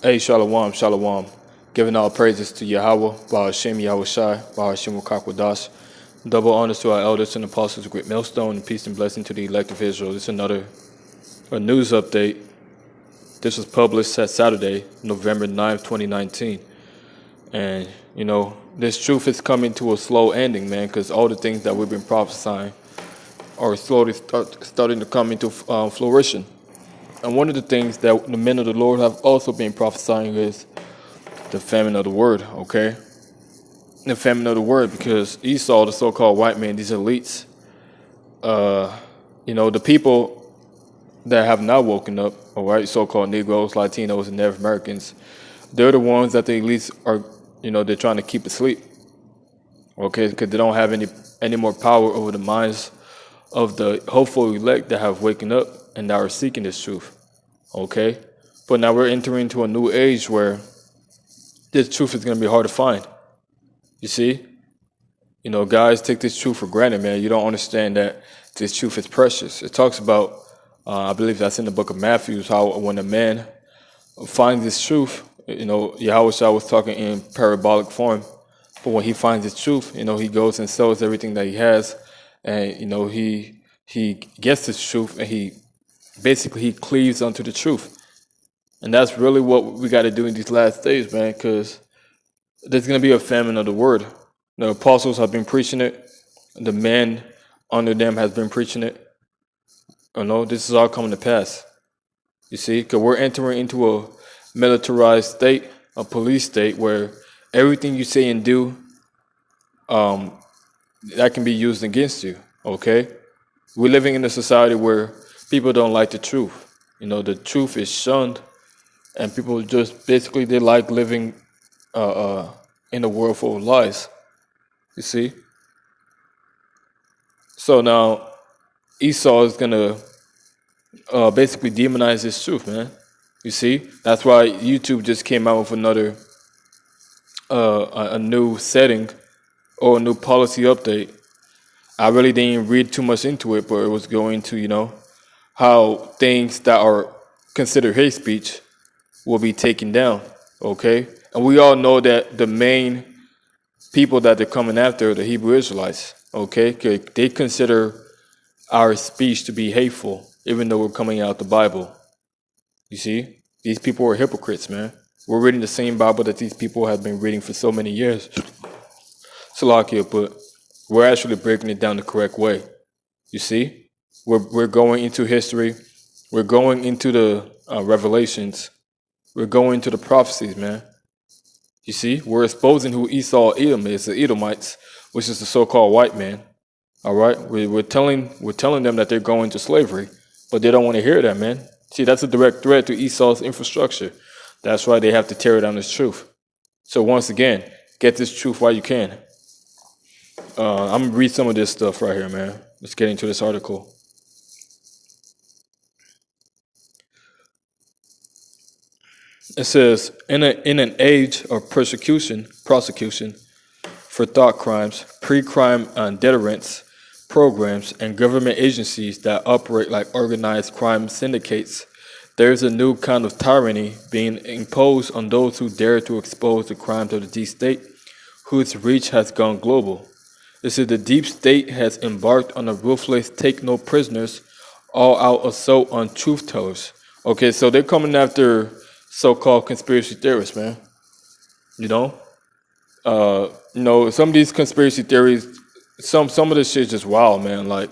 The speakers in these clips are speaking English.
Hey, Shalom, Shalom. Giving all praises to Yahweh, Bahashem Yahushai, Bahashem Wakakwadash. Double honors to our elders and apostles of Great Millstone, and peace and blessing to the elect of Israel. This is a news update. This was published at Saturday, November 9th, 2019. And, this truth is coming to a slow ending, man, because all the things that we've been prophesying are slowly starting to come into fruition. And one of the things that the men of the Lord have also been prophesying is the famine of the word, okay? The famine of the word, because Esau, the so-called white man, these elites, the people that have not woken up, all right, so-called Negroes, Latinos, and Native Americans, they're the ones that the elites are, they're trying to keep asleep, okay? Because they don't have any more power over the minds of the hopeful elect that have waken up and that are seeking this truth, okay? But now we're entering into a new age where this truth is going to be hard to find. You see? Guys take this truth for granted, man. You don't understand that this truth is precious. It talks about, I believe that's in the book of Matthew, how when a man finds this truth, Yahweh was talking in parabolic form, but when he finds this truth, he goes and sells everything that he has, and, he gets this truth, and he cleaves unto the truth. And that's really what we got to do in these last days, man, because there's going to be a famine of the word. The apostles have been preaching it. The men under them has been preaching it. This is all coming to pass. You see, because we're entering into a militarized state, a police state, where everything you say and do, that can be used against you, okay? We're living in a society where people don't like the truth. The truth is shunned, and people just basically, they like living in a world full of lies. You see? So now Esau is going to basically demonize this truth, man. You see? That's why YouTube just came out with another, a new setting or a new policy update. I really didn't read too much into it, but it was going to, how things that are considered hate speech will be taken down, okay? And we all know that the main people that they're coming after are the Hebrew Israelites, okay? They consider our speech to be hateful, even though we're coming out the Bible. You see? These people are hypocrites, man. We're reading the same Bible that these people have been reading for so many years. Salakia, but we're actually breaking it down the correct way. You see? We're going into history. We're going into the revelations. We're going into the prophecies, man. You see? We're exposing who Esau Edom is, the Edomites, which is the so-called white man. All right? We're telling them that they're going to slavery, but they don't want to hear that, man. See, that's a direct threat to Esau's infrastructure. That's why they have to tear down this truth. So once again, get this truth while you can. I'm going to read some of this stuff right here, man. Let's get into this article. It says, in an age of prosecution for thought crimes, pre-crime deterrence programs, and government agencies that operate like organized crime syndicates, there is a new kind of tyranny being imposed on those who dare to expose the crimes of the deep state, whose reach has gone global. This is the deep state has embarked on a ruthless take no prisoners, all-out assault on truth tellers. Okay, so they're coming after so-called conspiracy theorists, man. Some of these conspiracy theories, some of this shit is just wild, man. Like,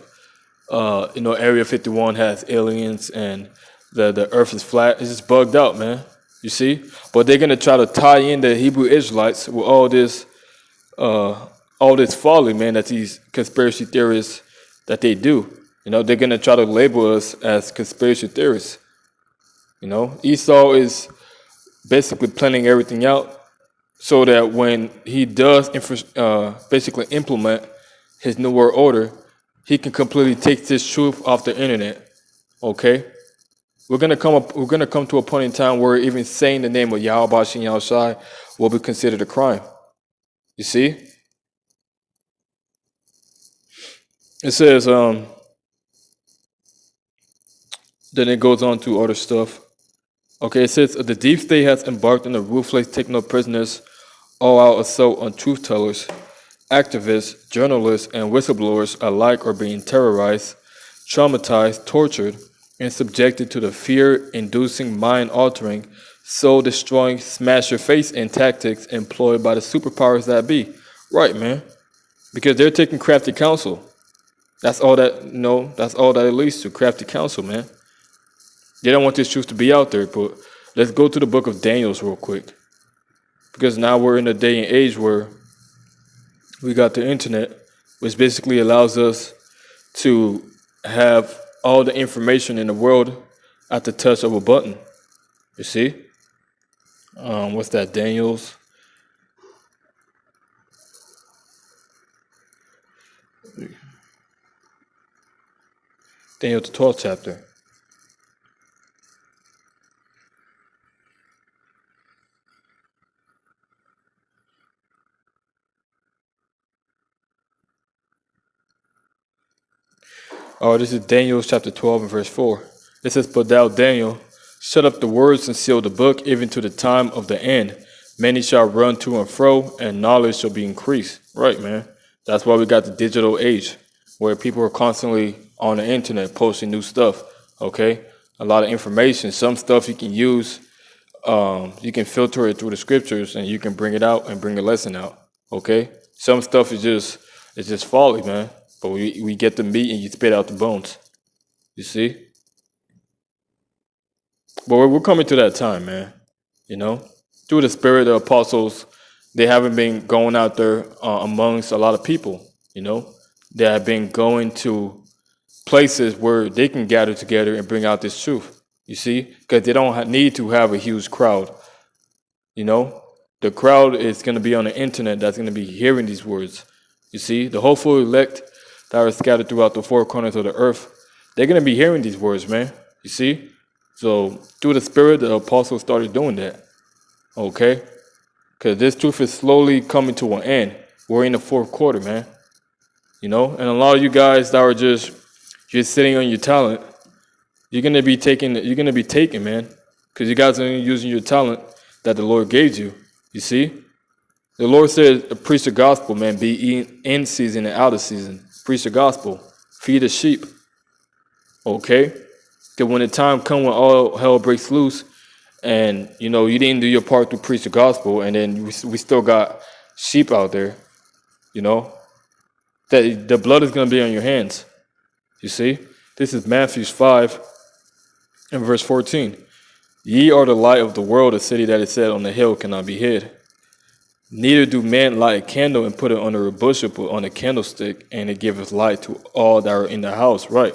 Area 51 has aliens and the Earth is flat. It's just bugged out, man. You see? But they're gonna try to tie in the Hebrew Israelites with all this folly, man, that these conspiracy theorists that they do. They're gonna try to label us as conspiracy theorists. Esau is basically planning everything out so that when he does basically implement his new world order, he can completely take this truth off the internet. Okay? We're gonna come to a point in time where even saying the name of Yahweh Bashin Yahushai will be considered a crime. You see? It says, then it goes on to other stuff. Okay, it says the deep state has embarked on a ruthless taking of prisoners, all-out assault on truth tellers. Activists, journalists, and whistleblowers alike are being terrorized, traumatized, tortured, and subjected to the fear-inducing, mind-altering, soul-destroying, smash-your-face-in tactics employed by the superpowers that be. Right, man. Because they're taking crafty counsel. That's all that, that's all that it leads to, crafty counsel, man. They don't want this truth to be out there, but let's go to the book of Daniels real quick. Because now we're in a day and age where we got the internet, which basically allows us to have all the information in the world at the touch of a button. You see? What's that? Daniel, the 12th chapter. Oh, this is Daniel chapter 12 and verse 4. It says, "But thou, Daniel, shut up the words and seal the book, even to the time of the end. Many shall run to and fro, and knowledge shall be increased." Right, man. That's why we got the digital age, where people are constantly on the internet posting new stuff. Okay, a lot of information. Some stuff you can use. You can filter it through the scriptures, and you can bring it out and bring a lesson out. Okay. Some stuff is just folly, man. But we get the meat and you spit out the bones. You see? But we're coming to that time, man. Through the spirit, the apostles, they haven't been going out there amongst a lot of people. They have been going to places where they can gather together and bring out this truth. You see? Because they don't need to have a huge crowd. The crowd is going to be on the internet that's going to be hearing these words. You see? The hopeful elect that are scattered throughout the four corners of the earth, they're going to be hearing these words, man. You see? So through the spirit, the apostles started doing that. Okay? Because this truth is slowly coming to an end. We're in the fourth quarter, man. And a lot of you guys that are just sitting on your talent, you're going to be taken, man. Because you guys are using your talent that the Lord gave you. You see? The Lord said, preach the gospel, man. Be in season and out of season. Preach the gospel. Feed the sheep. Okay? Because when the time comes when all hell breaks loose and, you didn't do your part to preach the gospel and then we still got sheep out there, that the blood is going to be on your hands. You see? This is Matthew 5 and verse 14. "Ye are the light of the world. A city that is set on the hill cannot be hid. Neither do men light a candle and put it under a bushel, but on a candlestick, and it giveth light to all that are in the house." Right.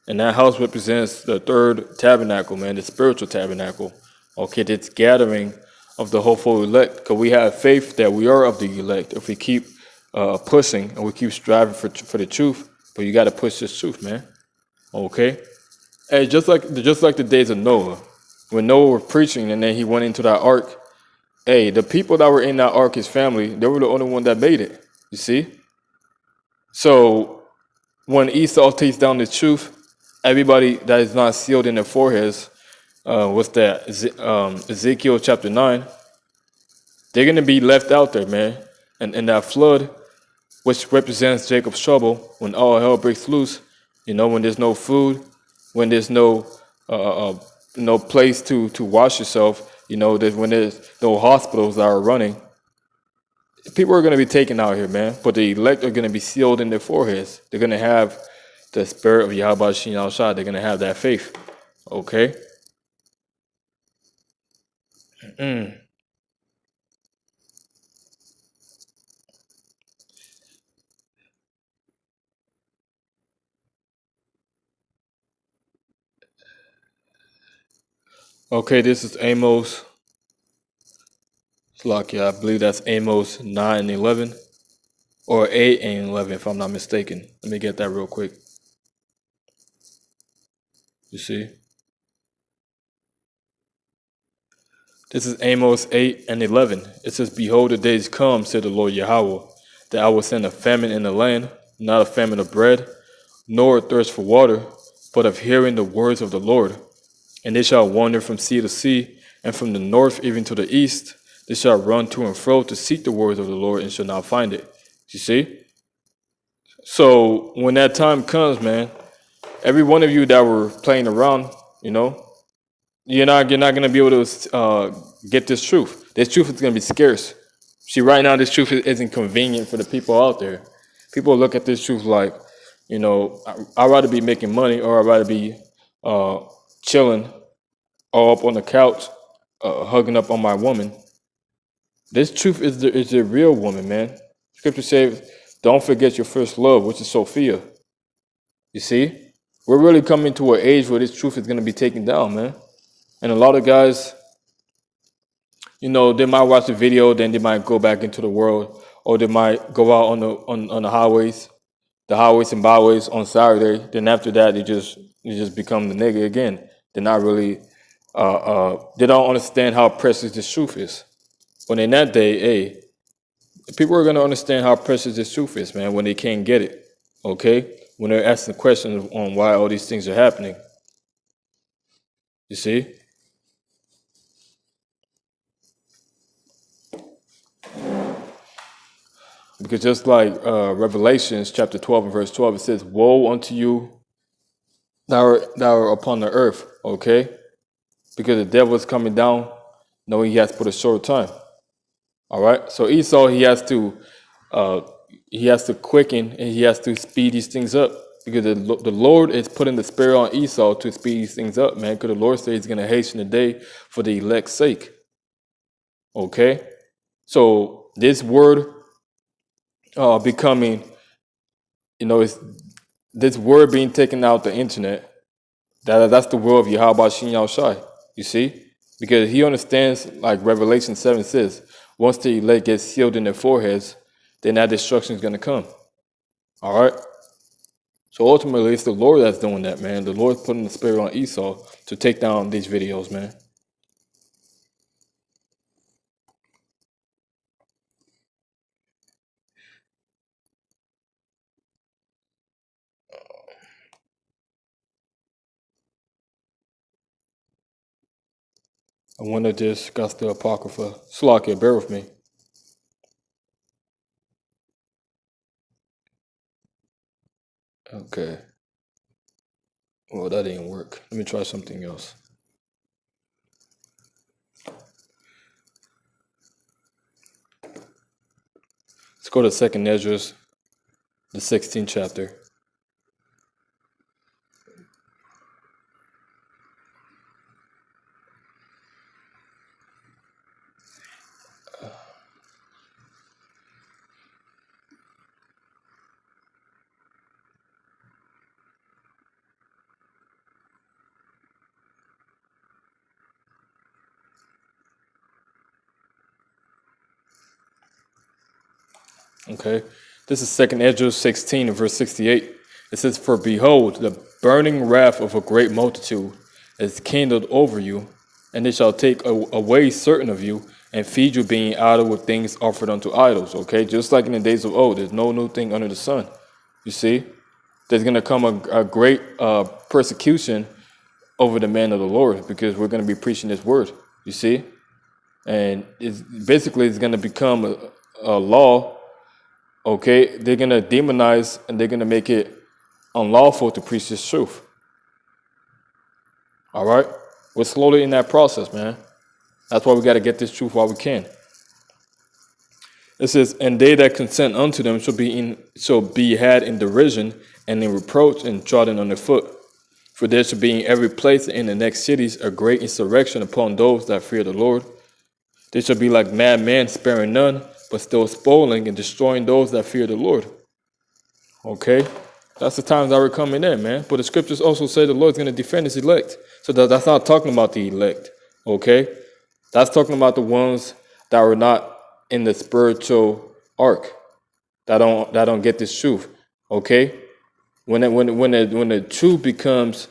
And that house represents the third tabernacle, man, the spiritual tabernacle. Okay, this gathering of the hopeful elect. Because we have faith that we are of the elect. If we keep pushing and we keep striving for the truth, but you got to push this truth, man. Okay? Hey, just like the days of Noah. When Noah was preaching and then he went into that ark, hey, the people that were in that ark, his family, they were the only one that made it. You see? So when Esau takes down the truth, everybody that is not sealed in their foreheads, what's that? Ezekiel chapter 9, they're going to be left out there, man. And that flood, which represents Jacob's trouble, when all hell breaks loose, when there's no food, when there's no place to wash yourself, when there's no hospitals that are running, people are going to be taken out here, man. But the elect are going to be sealed in their foreheads. They're going to have the spirit of Yahweh Shin Al Shah. They're going to have that faith. Okay? Okay, this is Amos. Slakia, I believe that's Amos 9 and 11. Or 8 and 11, if I'm not mistaken. Let me get that real quick. You see? This is Amos 8 and 11. It says, "Behold, the days come, said the Lord Yahweh, that I will send a famine in the land, not a famine of bread, nor a thirst for water, but of hearing the words of the Lord. And they shall wander from sea to sea, And from the north even to the east, they shall run to and fro to seek the words of the Lord and shall not find it. You see? So when that time comes, man, every one of you that were playing around, you know, you're not gonna be able to get this truth. This truth is gonna be scarce. See, right now, this truth isn't convenient for the people out there. People look at this truth like, I'd rather be making money or I'd rather be uh, chilling all up on the couch, hugging up on my woman. This truth is the real woman, man. Scripture says, don't forget your first love, which is Sophia. You see? We're really coming to an age where this truth is going to be taken down, man. And a lot of guys, they might watch the video, then they might go back into the world, or they might go out on the highways and byways on Saturday. Then after that, they just become the nigga again. They're not really, they don't understand how precious this truth is. When in that day, hey, people are gonna understand how precious this truth is, man. When they can't get it, okay, when they're asking questions on why all these things are happening. You see? Because just like Revelations chapter 12 and verse 12, it says, woe unto you that are upon the earth, okay? Because the devil is coming down, knowing he has put a short time. All right? So Esau, he has to quicken and he has to speed these things up. Because the Lord is putting the spirit on Esau to speed these things up, man. Because the Lord says he's going to hasten the day for the elect's sake. Okay? So this word becoming, it's this word being taken out the internet, that's the word of Yahweh Shin Yahushai. You see? Because he understands, like Revelation 7 says, once the elect gets sealed in their foreheads, then that destruction is going to come. All right? So ultimately, it's the Lord that's doing that, man. The Lord's putting the spirit on Esau to take down these videos, man. I wonder this got the Apocrypha. Slakia, bear with me. Okay. Well, that didn't work. Let me try something else. Let's go to 2nd Esdras, the 16th chapter. Okay. This is 2nd Esdras 16 and verse 68. It says, for behold, the burning wrath of a great multitude is kindled over you, and they shall take away certain of you and feed you being idle with things offered unto idols. Okay. Just like in the days of old, there's no new thing under the sun. You see? There's going to come a great persecution over the man of the Lord because we're going to be preaching this word. You see? And it's going to become a law. Okay, they're going to demonize and they're going to make it unlawful to preach this truth. All right? We're slowly in that process, man. That's why we got to get this truth while we can. It says, and they that consent unto them shall be had in derision and in reproach and trodden under foot. For there shall be in every place in the next cities a great insurrection upon those that fear the Lord. They shall be like madmen, sparing none, but still spoiling and destroying those that fear the Lord. Okay? That's the times that we're coming in, man. But the scriptures also say the Lord's going to defend his elect. So that's not talking about the elect. Okay? That's talking about the ones that are not in the spiritual ark, that don't get this truth. Okay? When the truth becomes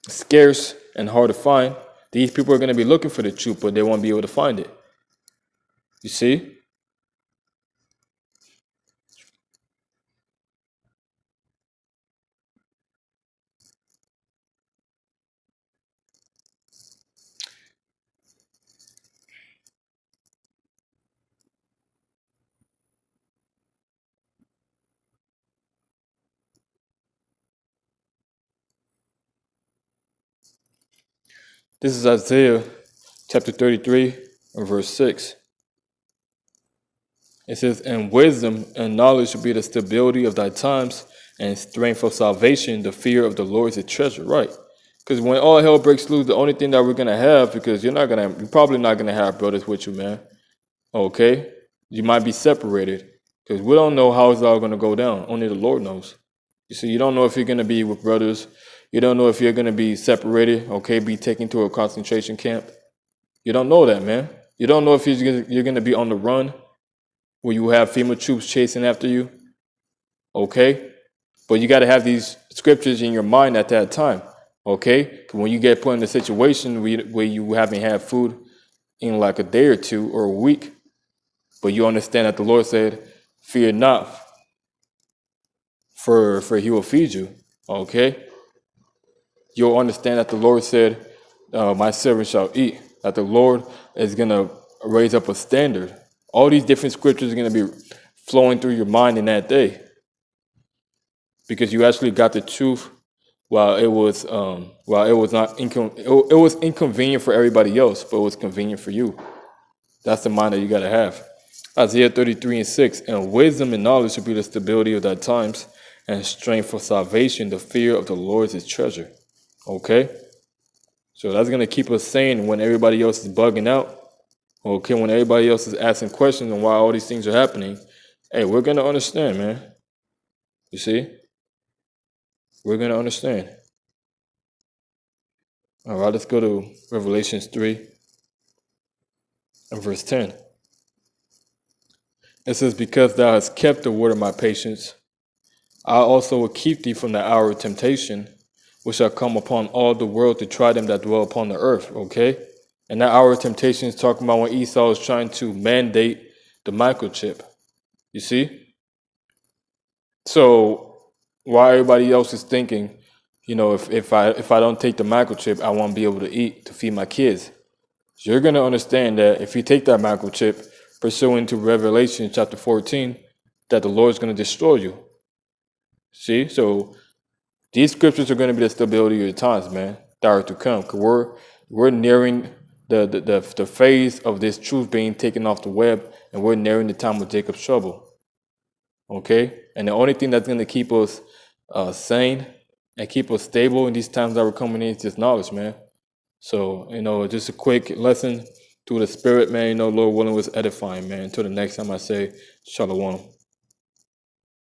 scarce and hard to find, these people are going to be looking for the truth, but they won't be able to find it. You see? This is Isaiah chapter 33 and verse 6. It says, "And wisdom and knowledge shall be the stability of thy times, and strength of salvation, the fear of the Lord is a treasure." Right. Because when all hell breaks loose, the only thing that we're gonna have, because you're probably not gonna have brothers with you, man. Okay? You might be separated. Because we don't know how it's all gonna go down. Only the Lord knows. You see, you don't know if you're gonna be with brothers. You don't know if you're gonna be separated, okay, be taken to a concentration camp. You don't know that, man. You don't know if you're gonna be on the run, where you have FEMA troops chasing after you. Okay? But you got to have these scriptures in your mind at that time. Okay? When you get put in a situation where you haven't had food in like a day or two or a week, but you understand that the Lord said, "Fear not, for he will feed you." Okay? You'll understand that the Lord said, "My servant shall eat." That the Lord is going to raise up a standard. All these different scriptures are going to be flowing through your mind in that day, because you actually got the truth while it was not it was inconvenient for everybody else, but it was convenient for you. That's the mind that you got to have. Isaiah 33 and 6, "And wisdom and knowledge shall be the stability of thy times, and strength for salvation, the fear of the Lord is his treasure." Okay? So that's going to keep us sane when everybody else is bugging out. Okay, when everybody else is asking questions on why all these things are happening, hey, we're going to understand, man. You see? We're going to understand. All right, let's go to Revelations 3 and verse 10. It says, "Because thou hast kept the word of my patience, I also will keep thee from the hour of temptation, which shall come upon all the world to try them that dwell upon the earth." Okay? And that hour of temptation is talking about when Esau is trying to mandate the microchip. You see? So while everybody else is thinking, if I don't take the microchip, I won't be able to eat to feed my kids. So you're going to understand that if you take that microchip, pursuant to Revelation chapter 14, that the Lord's going to destroy you. See? So these scriptures are going to be the stability of the times, man, that are to come. Because we're nearing the phase of this truth being taken off the web, and we're nearing the time of Jacob's trouble. Okay? And the only thing that's going to keep us sane and keep us stable in these times that we're coming in is just knowledge, man. So, just a quick lesson through the Spirit, man. Lord willing, was edifying, man. Until the next time I say, Shalom.